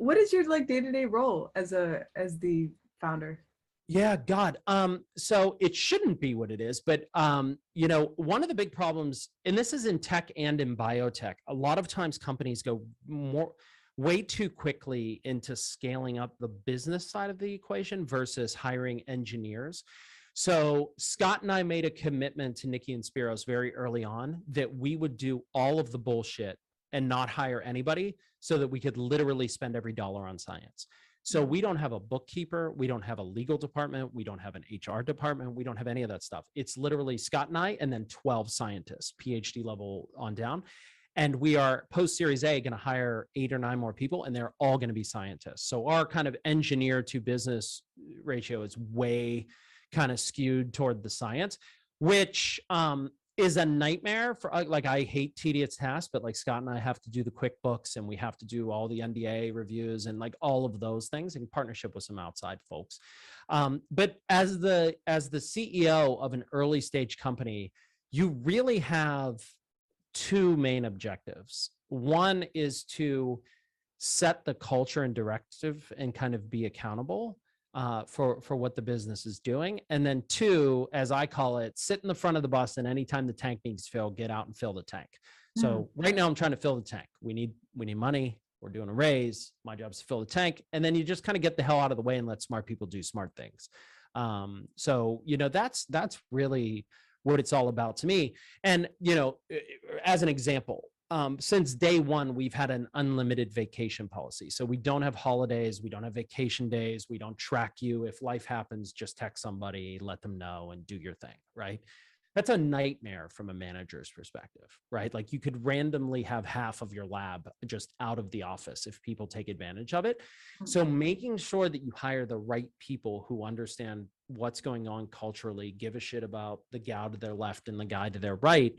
what is your like day-to-day role as the founder? Yeah, God. So it shouldn't be what it is, but one of the big problems, and this is in tech and in biotech, a lot of times companies go way too quickly into scaling up the business side of the equation versus hiring engineers. So Scott and I made a commitment to Nikki and Spiros very early on that we would do all of the bullshit and not hire anybody so that we could literally spend every dollar on science. So we don't have a bookkeeper. We don't have a legal department. We don't have an HR department. We don't have any of that stuff. It's literally Scott and I, and then 12 scientists, PhD level on down. And we are post Series A going to hire 8 or 9 more people, and they're all going to be scientists. So our kind of engineer to business ratio is way kind of skewed toward the science, which is a nightmare for, like, I hate tedious tasks, but like Scott and I have to do the QuickBooks, and we have to do all the NDA reviews and like all of those things in partnership with some outside folks. But as the CEO of an early stage company, you really have 2 main objectives. One is to set the culture and directive and kind of be accountable for what the business is doing. And then 2, as I call it, sit in the front of the bus, and anytime the tank needs filled, get out and fill the tank. So right now I'm trying to fill the tank. We need money. We're doing a raise. My job is to fill the tank. And then you just kind of get the hell out of the way and let smart people do smart things. So, that's really what it's all about to me. And, as an example, since day one, we've had an unlimited vacation policy. So we don't have holidays. We don't have vacation days. We don't track you. If life happens, just text somebody, let them know, and do your thing, right? That's a nightmare from a manager's perspective, right? Like, you could randomly have half of your lab just out of the office if people take advantage of it. So making sure that you hire the right people who understand what's going on culturally, give a shit about the gal to their left and the guy to their right,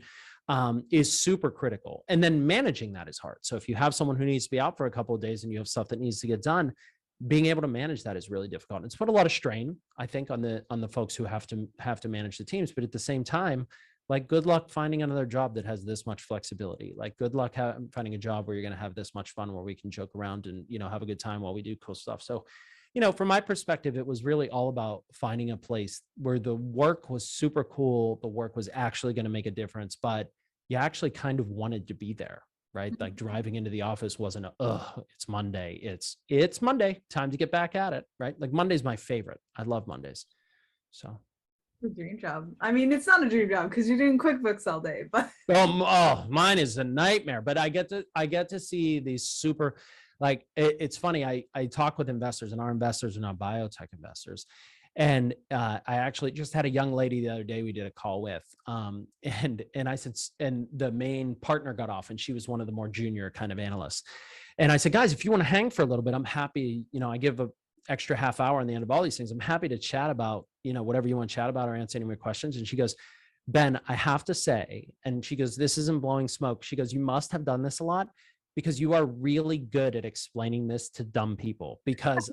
is super critical. And then managing that is hard. So if you have someone who needs to be out for a couple of days and you have stuff that needs to get done, being able to manage that is really difficult. It's put a lot of strain, I think, on the folks who have to manage the teams. But at the same time, like, good luck finding another job that has this much flexibility. Like, good luck finding a job where you're going to have this much fun, where we can joke around and, have a good time while we do cool stuff. So, from my perspective, it was really all about finding a place where the work was super cool. The work was actually going to make a difference, but you actually kind of wanted to be there, right? Like, driving into the office wasn't it's Monday. It's Monday, time to get back at it, right? Like, Monday's my favorite. I love Mondays. So. The dream job. I mean, it's not a dream job because you're doing QuickBooks all day, but mine is a nightmare. But I get to see these super, like, it's funny. I talk with investors, and our investors are not biotech investors. And I actually just had a young lady the other day we did a call with, and I said, and the main partner got off, and she was one of the more junior kind of analysts. And I said, guys, if you want to hang for a little bit, I'm happy. I give a extra half hour on the end of all these things. I'm happy to chat about, whatever you want to chat about or answer any more questions. And she goes, Ben, I have to say, and she goes, this isn't blowing smoke. She goes, you must have done this a lot, because you are really good at explaining this to dumb people, because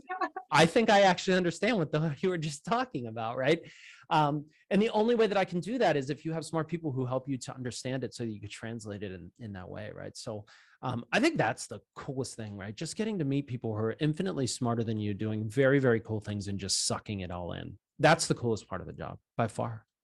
I think I actually understand what you were just talking about, right? And the only way that I can do that is if you have smart people who help you to understand it so that you could translate it in that way, right? So I think that's the coolest thing, right? Just getting to meet people who are infinitely smarter than you, doing very, very cool things and just sucking it all in. That's the coolest part of the job by far.